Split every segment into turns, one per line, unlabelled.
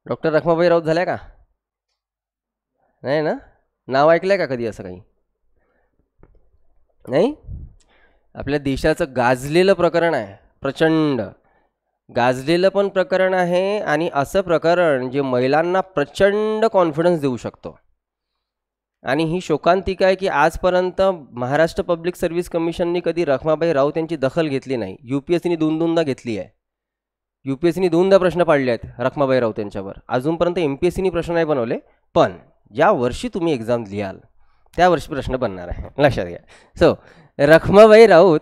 Doctor Rakhmabai Raut झाल्या का? नाही ना? नाव ऐकलंय का कधी असं काही? नाही. आपल्या देशाचं गाजलेलं प्रकरण आहे, प्रचंड गाजलेलं पण प्रकरण आहे. आणि असं प्रकरण जे महिलांना प्रचंड कॉन्फिडन्स देऊ शकतो. आणि ही शोकांतिका आहे की आजपर्यंत महाराष्ट्र पब्लिक सर्व्हिस कमिशनने कधी रखमाबाई राऊत यांची दखल घेतली नाही. UPSCने दोनदा घेतली आहे. UPSCने दोनदा प्रश्न पाडले आहेत रखमाबाई राऊत यांच्यावर. अजूनपर्यंत MPSCने प्रश्न नाही बनवले, पण ज्या वर्षी तुम्ही एक्झाम लिहाल त्या वर्षी प्रश्न बनणार आहे, लक्षात घ्या. सो रखमाबाई राऊत,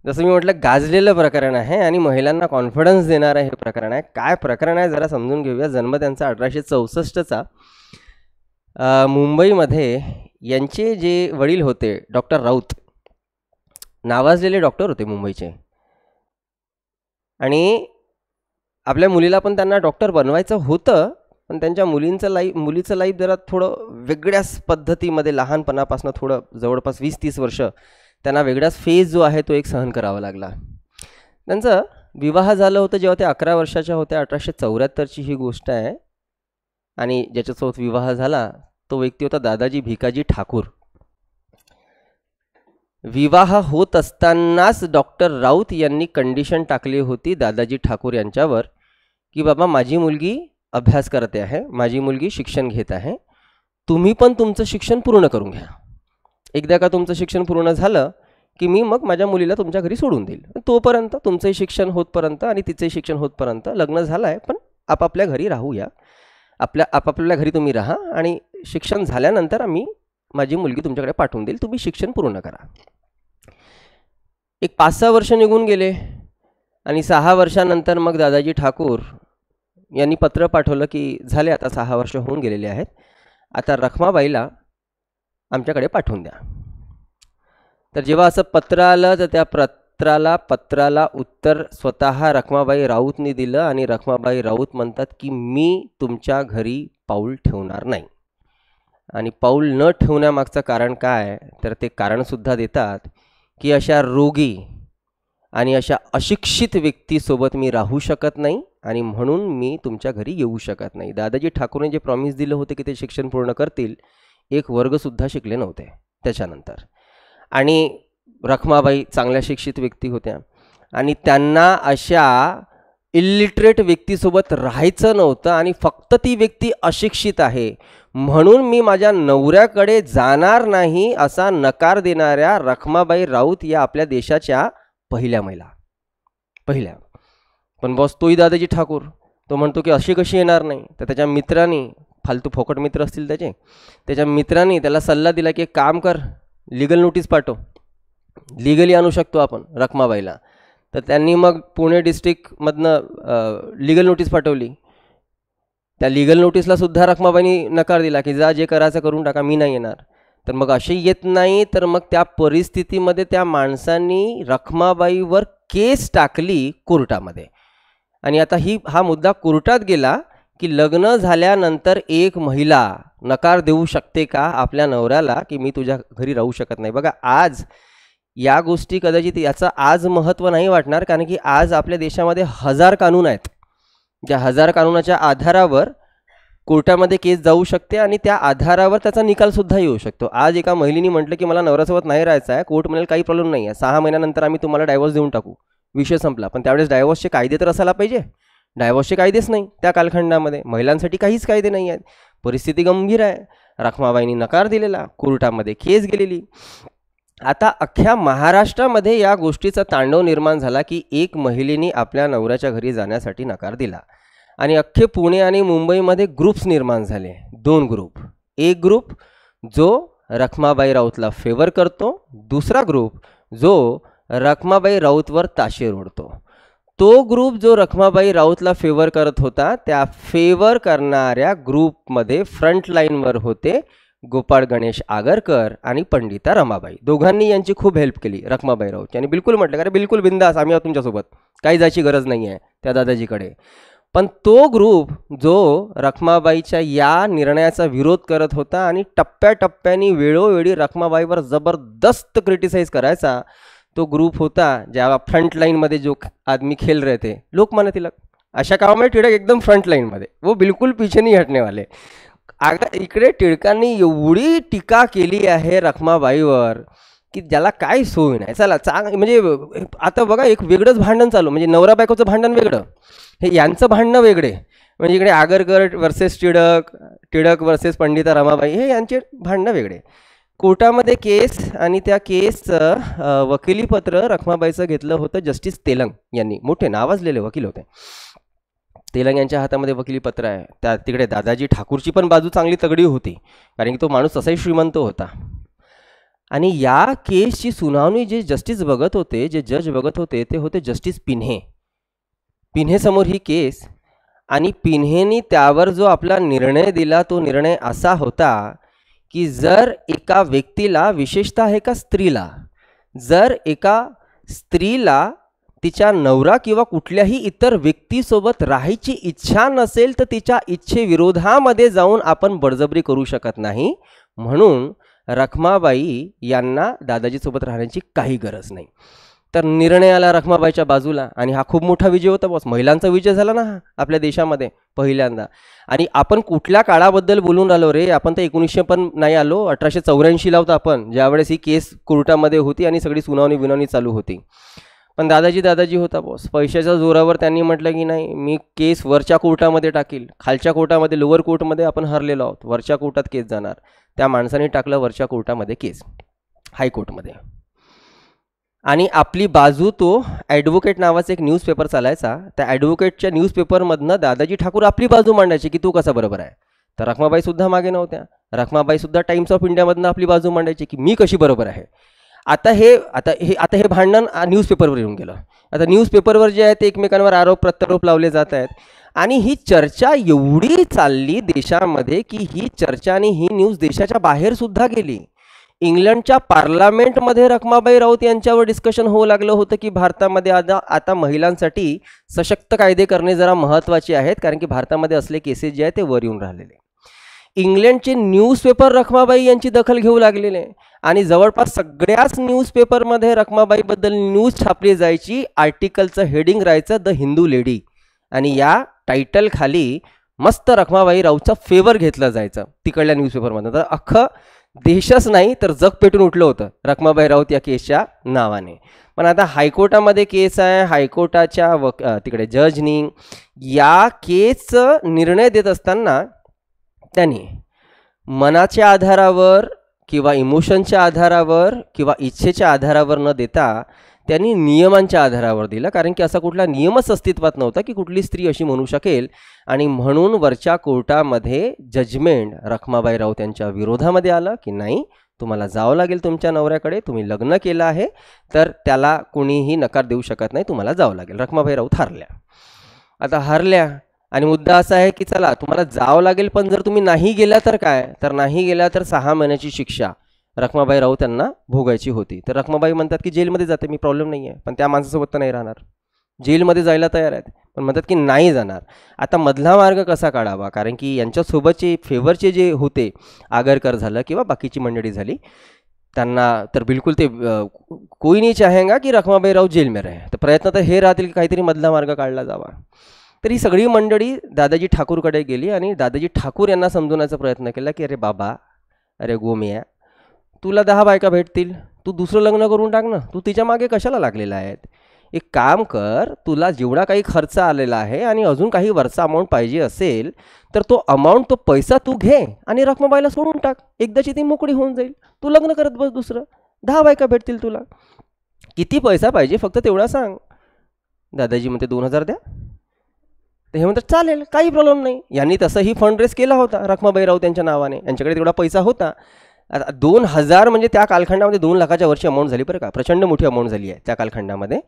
जसं मी म्हटलं, गाजलेलं प्रकरण आहे आणि महिलांना कॉन्फिडन्स देणारं हे प्रकरण आहे. काय प्रकरण आहे जरा समजून घेऊया. जन्म त्यांचा 1864चा. मुंबईमध्ये यांचे जे वडील होते डॉक्टर राऊत, नावाजलेले डॉक्टर होते मुंबईचे. आणि आपल्या मुलीला पण त्यांना डॉक्टर बनवायचं होतं, पण त्यांच्या मुलीचं लाईफ जरा थोडं वेगळ्याच पद्धतीमध्ये लहानपणापासून थोडं जवळपास 20-30 वर्ष त्यांना वेगळाच फेज जो आहे तो एक सहन करावा लागला. त्यांचं विवाह झालं होतं जेव्हा ते 11 वर्षाच्या होत्या. 1874ची ही गोष्ट आहे. आणि ज्याच्यासोबत विवाह झाला तो व्यक्ती होता दादाजी भिकाजी ठाकूर. विवाह होत असतानाच डॉक्टर राऊत यांनी कंडिशन टाकली होती दादाजी ठाकूर यांच्यावर की बाबा, माझी मुलगी अभ्यास करते आहे, माझी मुलगी शिक्षण घेत आहे, तुम्ही पण तुमचं शिक्षण पूर्ण करून घ्या. एकदा का तुमचं शिक्षण पूर्ण झालं की मी मग माझ्या मुलीला तुमच्या घरी सोडून देईल. तोपर्यंत तुमचंही शिक्षण होतपर्यंत आणि तिचंही शिक्षण होतपर्यंत लग्न झालं आहे, पण आपापल्या घरी राहूया. आपापल्या घरी तुम्ही राहा आणि शिक्षण झाल्यानंतर माझी मुलगी तुमच्याकडे पाठवून देईल, तुम्ही शिक्षण पूर्ण करा. एक 5-6 वर्ष निघून गेले आणि 6 वर्षानंतर मग दादाजी ठाकूर यांनी पत्र पाठवलं की झाले आता 6 वर्ष होऊन गेलेले आहेत, आता रखमाबाईला आमच्याकडे पाठवून द्या. तर जेव्हा असं पत्र आलं तर त्या पत्राला उत्तर स्वतः रखमाबाई राऊतनी दिलं. आणि रखमाबाई राऊत म्हणतात की मी तुमच्या घरी पाऊल ठेवणार नाही. आणि पाऊल न ठेवण्यामागचं कारण काय, तर ते कारणसुद्धा देतात की अशा रोगी आणि अशा अशिक्षित व्यक्तीसोबत मी राहू शकत नाही आणि म्हणून मी तुमच्या घरी येऊ शकत नाही. दादाजी ठाकूरने जे प्रॉमिस दिलं होते की ते शिक्षण पूर्ण करतील, एक वर्गसुद्धा शिकले नव्हते त्याच्यानंतर. आणि रखमाबाई चांगल्या शिक्षित व्यक्ती होत्या आणि त्यांना अशा इलिटरेट व्यक्तीसोबत राहायचं नव्हतं. आणि फक्त ती व्यक्ती अशिक्षित आहे म्हणून मी माझ्या नवऱ्याकडे जाणार नाही असा नकार देणाऱ्या रखमाबाई राऊत या आपल्या देशाच्या पहिल्या महिला. पण बॉस तोही दादाजी ठाकूर, तो म्हणतो की अशी कशी येणार नाही. तर त्याच्या मित्रांनी, फालतू फोकट मित्र असतील त्याच्या मित्रांनी त्याला सल्ला दिला की एक काम कर, लीगल नोटीस पाठव, लीगली आणू शकतो आपण रखमाबाईला. तर त्यांनी मग पुणे डिस्ट्रिक्टमधनं लीगल नोटीस पाठवली. त्या लीगल नोटीसला सुद्धा रखमाबाईंनी नकार दिला की जा, जे करायचं करून टाका, मी नाही येणार. तर मग असे येत नाही. तर मग त्या परिस्थितीमध्ये त्या माणसांनी रखमाबाईवर केस टाकली कोर्टामध्ये. आणि आता हा मुद्दा कोर्टात गेला की लग्न झाल्यानंतर एक महिला नकार देऊ शकते का आपल्या नवऱ्याला की मी तुझ्या घरी राहू शकत नाही. बघा, आज या गोष्टी कदाचित याचं आज महत्त्व नाही वाटणार, कारण की आज आपल्या देशामध्ये 1000 कानून आहेत. ज्या 1000 कानूनाच्या आधारावर कोर्टामध्ये केस जाऊ शकते आणि त्या आधारावर त्याचा निकालसुद्धा येऊ शकतो. आज एका महिलेने म्हटलं की मला नवऱ्यासोबत नाही राहायचं आहे, कोर्ट म्हणेल काही प्रॉब्लेम नाही आहे, 6 महिन्यानंतर आम्ही तुम्हाला डायव्होर्स देऊन टाकू, विषय संपला. पण त्यावेळेस डायव्होर्सचे कायदे तर असायला पाहिजे. डायव्होर्सचे कायदेच नाही त्या कालखंडामध्ये, महिलांसाठी काहीच कायदे नाही आहेत. परिस्थिती गंभीर आहे. रखमाबाईंनी नकार दिलेला, कोर्टामध्ये केस गेलेली. आता अख्ख्या महाराष्ट्रामध्ये या गोष्टीचा तांडव निर्माण झाला की एक महिलेने आपल्या नवऱ्याच्या घरी जाण्यासाठी नकार दिला. आणि अख्खे पुणे आणि मुंबईमध्ये ग्रुप्स निर्माण झाले, 2 ग्रुप. एक ग्रुप जो रखमाबाई राऊतला फेवर करतो, दुसरा ग्रुप जो रखमाबाई राऊतवर ताशेर ओढतो. तो ग्रुप जो रखमाबाई राऊतला फेवर करत होता, त्या फेवर करणाऱ्या ग्रुपमध्ये फ्रंट लाईनवर होते गोपाळ गणेश आगरकर आणि पंडिता रमाबाई. दोघांनी यांची खूप हेल्प केली रखमाबाई राऊत यांनी. बिलकुल म्हटलं अरे बिलकुल बिंदास, आम्ही आहोत तुमच्यासोबत, काही जायची गरज नाही आहे त्या दादाजीकडे. पण तो ग्रुप जो रखमाबाईच्या या निर्णयाचा विरोध करत होता आणि टप्प्याटप्प्याने वेळोवेळी रखमाबाईवर जबरदस्त क्रिटिसाइज करायचा, तो ग्रुप होता ज्या फ्रंट लाईनमध्ये जो आदमी खेल रहे थे, लोकमान्य तिलक. अशा कामामध्ये टिळक एकदम फ्रंट लाईनमध्ये, वो बिलकुल पीछे नहीं हटने वाले. इकडे टिळकांनी एवढी टीका केली आहे रखमाबाईवर की ज्याला काय सोय नाही. चला म्हणजे आता बघा एक वेगळंच भांडण चालू, म्हणजे नवरा बायकोचं भांडण वेगळं, हे यांचं भांडणं वेगळे. म्हणजे इकडे आगरकर वर्सेस टिळक, टिळक वर्सेस पंडिता रमाबाई, हे यांचे भांडणं वेगळे. कोर्टामध्ये केस, आणि त्या केसचं वकिलीपत्र रखमाबाईचं घेतलं होतं जस्टिस तेलंग यांनी. मोठे नावाजलेले वकील होते. तेलंग यांच्या हातामध्ये वकिलीपत्र आहे. तिकडे दादाजी ठाकूरची पण बाजू चांगली तगडी होती, कारण की तो माणूस तसाही श्रीमंत होता. आणि या केसची सुनावणी जे जस्टिस बघत होते, जे जज बघत होते, ते होते जस्टिस पिन्हे. पिन्हेसमोर ही केस, आणि पिन्हेनी त्यावर जो आपला निर्णय दिला तो निर्णय असा होता की जर एका व्यक्तीला, विशेषतः एका स्त्रीला, जर एका स्त्रीला तिच्या नवरा किंवा कुठल्याही इतर व्यक्तीसोबत राहायची इच्छा नसेल तर तिच्या इच्छेविरोधामध्ये जाऊन आपण बळजबरी करू शकत नाही. म्हणून रखमाबाई यांना दादाजीसोबत राहण्याची काही गरज नाही. तर निर्णय आला रखमाबाईच्या बाजूला, आणि हा खूप मोठा विजय होता बॉस. महिलांचा विजय झाला ना हा आपल्या देशामध्ये पहिल्यांदा. आणि आपण कुठल्या काळाबद्दल बोलून राहिलो रे, आपण तर 1900 पण नाही आलो, 1884ला होता आपण, ज्यावेळेस ही केस कोर्टामध्ये होती आणि सगळी सुनावणी विनावणी चालू होती. पण दादाजी होता बॉस. पैशाच्या जोरावर त्यांनी म्हटलं की नाही, मी केस वरच्या कोर्टामध्ये टाकील. खालच्या कोर्टामध्ये, लोअर कोर्टमध्ये आपण हरलेलो आहोत, वरच्या कोर्टात केस जाणार. त्या माणसाने टाकलं वरच्या कोर्टामध्ये केस, हायकोर्टमध्ये. आणि आपली बाजू, तो ॲडव्होकेट नावाचा एक न्यूजपेपर चालायचा, त्या ॲडव्होकेटच्या न्यूजपेपरमधनं दादाजी ठाकूर आपली बाजू मांडायची की तू कसा बरोबर आहे. तर रखमाबाईसुद्धा मागे नव्हत्या. रखमाबाईसुद्धा टाइम्स ऑफ इंडियामधनं आपली बाजू मांडायची की मी कशी बरोबर आहे. आता हे भांडण न्यूजपेपरवर येऊन गेलं. आता न्यूजपेपरवर जे आहे ते एकमेकांवर आरोप प्रत्यारोप लावले जात आहेत. आणि ही चर्चा एवढी चालली देशामध्ये की ही चर्चा आणि ही न्यूज देशाच्या बाहेरसुद्धा गेली. इंग्लंडच्या पार्लमेंटमध्ये रखमाबाई राऊत यांच्यावर डिस्कशन होऊ लागलं होतं की भारतामध्ये आता महिलांसाठी सशक्त कायदे करणे जरा महत्त्वाचे आहेत, कारण की भारतामध्ये असले केसेस जे आहेत ते वर येऊन राहिलेले. इंग्लंडचे न्यूजपेपर रखमाबाई यांची दखल घेऊ लागलेले, आणि जवळपास सगळ्याच न्यूजपेपरमध्ये रखमाबाईबद्दल न्यूज छापली जायची. आर्टिकलचं हेडिंग राहायचं द हिंदू लेडी, आणि या टायटल खाली मस्त रखमाबाई राऊतचा फेवर घेतलं जायचं तिकडल्या न्यूजपेपरमध्ये. तर अख्खं देशच नाही तर जग पेटून उठलं होतं रखमाबाई राऊत या केसच्या नावाने. पण आता हायकोर्टामध्ये केस आहे. हायकोर्टाच्या तिकडे जजनी या केसचं निर्णय देत असताना त्यांनी मनाच्या आधारावर किंवा इमोशनच्या आधारावर किंवा इच्छेच्या आधारावर न देता त्यांनी नियमांच्या आधारावर दिला, कारण की असा कुठला नियमच अस्तित्वात नव्हता की कुठली स्त्री अशी म्हणू शकेल. आणि म्हणून वरच्या कोर्टामध्ये जजमेंट रखमाबाई राऊत यांच्या विरोधामध्ये आलं की नाही, तुम्हाला जावं लागेल तुमच्या नवऱ्याकडे, तुम्ही लग्न केलं आहे तर त्याला कोणीही नकार देऊ शकत नाही, तुम्हाला जावं लागेल. रखमाबाई राऊत हारल्या. आता हारल्या, आणि मुद्दा असा आहे की चला तुम्हाला जावं लागेल, पण जर तुम्ही नाही गेला तर काय, तर नाही गेला तर 6 महिन्याची शिक्षा रखमाबाई राऊत यांना भोगायची होती. तर रखमाबाई म्हणतात की जेलमध्ये जाते मी, प्रॉब्लेम नाही आहे, पण त्या माणसासोबत तर नाही राहणार. जेलमध्ये जायला तयार आहेत, पण म्हणतात की नाही जाणार. आता मधला मार्ग कसा काढावा, कारण की यांच्यासोबतचे फेवरचे जे होते, आगरकर झालं किंवा बाकीची मंडळी झाली, त्यांना तर बिलकुल ते कोई नाही चाहेगा की रखमाबाई राऊत जेल में रहे. तर प्रयत्न तर हे राहतील की काहीतरी मधला मार्ग काढला जावा. तर ही सगळी मंडळी दादाजी ठाकूरकडे गेली आणि दादाजी ठाकूर यांना समजवण्याचा प्रयत्न केला की अरे बाबा, अरे गोमिया, तुला 10 बायका भेटतील, तू दुसरं लग्न करून टाक ना, तू तिच्या मागे कशाला लागलेला आहे. एक काम कर, तुला जेवढा काही खर्च आलेला आहे आणि अजून काही वरचा अमाऊंट पाहिजे असेल तर तो अमाऊंट, तो पैसा तू घे आणि रखमाबाईला सोडून टाक, एकदाची ती मोकळी होऊन जाईल. तू लग्न करत बस दुसरं, 10 बायका भेटतील तुला. किती पैसा पाहिजे फक्त तेवढा सांग. दादाजी म्हणते 2000 द्या. तर हे म्हणतात चालेल, काही प्रॉब्लेम नाही. यांनी तसंही फंड रेस केला होता रखमाबाई राऊत यांच्या नावाने, यांच्याकडे तेवढा पैसा होता. आता 2000 म्हणजे त्या कालखंडामध्ये 2 लाखाच्या वरची अमाऊंट झाली बरं का, प्रचंड मोठी अमाऊंट झाली आहे त्या कालखंडामध्ये.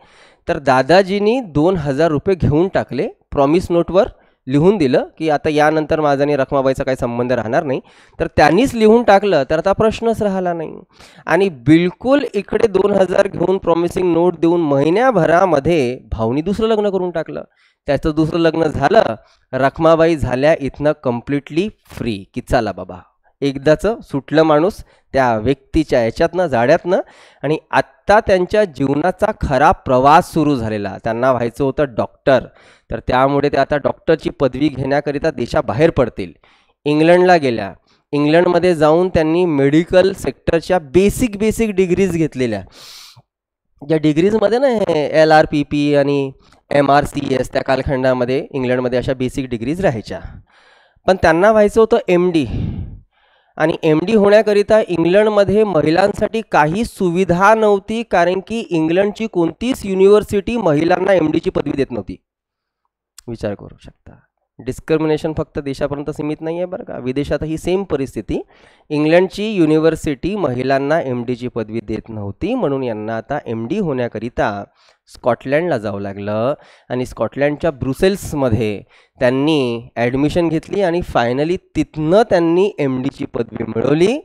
तर दादाजींनी 2000 रुपये घेऊन टाकले, प्रॉमिस नोटवर लिहून दिलं की आता यानंतर माझा आणि रखमाबाईचा काही संबंध राहणार नाही. तर त्यांनीच लिहून टाकलं तर आता प्रश्नच राहिला नाही. आणि बिलकुल इकडे 2000 घेऊन प्रॉमिसिंग नोट देऊन महिन्याभरामध्ये भाऊनी दुसरं लग्न करून टाकलं. त्याचं दुसरं लग्न झालं, रखमाबाई झाल्या इथनं कम्प्लिटली फ्री की चला बाबा एकदाचं सुटलं माणूस त्या व्यक्तीच्या याच्यातनं जाड्यातनं, आणि आत्ता त्यांच्या जीवनाचा खरा प्रवास सुरू झालेला. त्यांना व्हायचं होतं डॉक्टर, तर त्यामुळे ते आता डॉक्टरची पदवी घेण्याकरिता देशाबाहेर पडतील. इंग्लंडला गेल्या. इंग्लंडमध्ये जाऊन त्यांनी मेडिकल सेक्टरच्या बेसिक डिग्रीज घेतलेल्या. ज्या डिग्रीजमध्ये ना LRPP आणि MRCS त्या कालखंडामध्ये इंग्लंडमध्ये अशा बेसिक डिग्रीज राहायच्या. पण त्यांना व्हायचं होतं MD, आणि MD होण्याकरिता इंग्लंडमध्ये महिलांसाठी काही सुविधा नव्हती, कारण की इंग्लंडची कोणतीच युनिव्हर्सिटी महिलांना MDची पदवी देत नव्हती. विचार करू शकता. डिस्क्रिमिनेशन फक्त देशापर्यंत सीमित नाही आहे बरं का, विदेशातही सेम परिस्थिती. इंग्लंडची युनिव्हर्सिटी महिलांना MDची पदवी देत नव्हती, म्हणून यांना आता MD होण्याकरिता स्कॉटलँडला जावं लागलं, आणि स्कॉटलँडच्या ब्रुसेल्समध्ये त्यांनी ॲडमिशन घेतली, आणि फायनली तिथनं त्यांनी MDची पदवी मिळवली.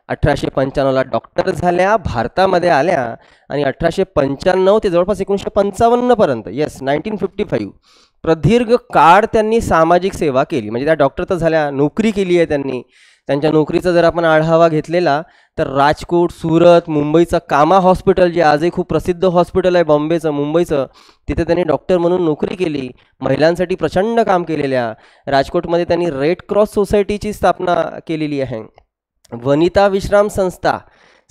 1895ला डॉक्टर झाल्या, भारतामध्ये आल्या, आणि 1895 ते जवळपास 1955पर्यंत, 1955 प्रदीर्घ काळ त्यांनी सामाजिक सेवा केली. म्हणजे त्या डॉक्टर तर झाल्या, नोकरी केली आहे त्यांनी. त्यांच्या नोकरीचा जर आपण आढावा घेतलेला तर राजकोट, सुरत, मुंबईचं कामा हॉस्पिटल, जे आजही खूप प्रसिद्ध हॉस्पिटल आहे बॉम्बेचं, मुंबईचं, तिथे त्यांनी डॉक्टर म्हणून नोकरी केली. महिलांसाठी प्रचंड काम केलेल्या. राजकोटमध्ये त्यांनी रेड क्रॉस सोसायटीची स्थापना केलेली आहे. वनिता विश्राम संस्था,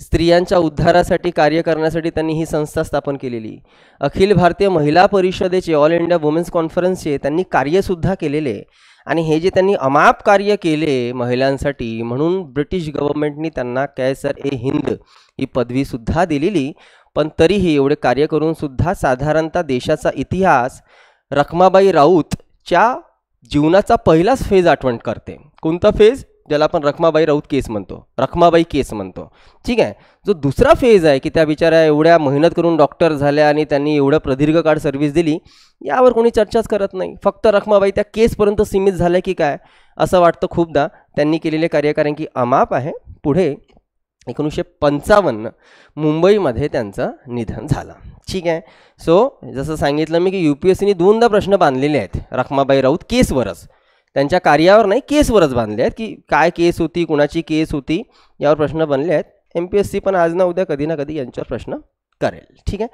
स्त्रियांच्या उद्धारासाठी कार्य करण्यासाठी त्यांनी ही संस्था स्थापन केलेली. अखिल भारतीय महिला परिषदेचे, ऑल इंडिया वुमेन्स कॉन्फरन्सचे त्यांनी कार्यसुद्धा केलेले. आणि हे जे त्यांनी अमाप कार्य केले महिलांसाठी, म्हणून ब्रिटिश गव्हर्नमेंटनी त्यांना कैसर-ए-हिंद ही पदवीसुद्धा दिलेली. पण तरीही एवढे कार्य करूनसुद्धा साधारणतः देशाचा इतिहास रखमाबाई राऊतच्या जीवनाचा पहिलाच फेज आठवण करते. कोणता फेज? ज्याला आपण रखमाबाई राऊत केस म्हणतो, रखमाबाई केस म्हणतो. ठीक आहे. जो दुसरा फेज आहे की त्या बिचाऱ्या एवढ्या मेहनत करून डॉक्टर झाल्या आणि त्यांनी एवढं प्रदीर्घ काळ सर्व्हिस दिली, यावर कोणी चर्चाच करत नाही. फक्त रखमाबाई त्या केसपर्यंत सीमित झाल्या की काय असं वाटतं खूपदा. त्यांनी केलेले कार्य कारण की अमाप आहे. पुढे 1955 मुंबईमध्ये त्यांचं निधन झालं. ठीक आहे. सो जसं सांगितलं मी की UPSCने 2दा प्रश्न बांधलेले आहेत रखमाबाई राऊत केसवरच, त्यांच्या कार्यावर नाही, केसवरच बांधले आहेत की काय केस होती, कुणाची केस होती, यावर प्रश्न बनले आहेत. MPSC पण आज ना उद्या कधी ना कधी यांच्यावर प्रश्न करेल. ठीक आहे.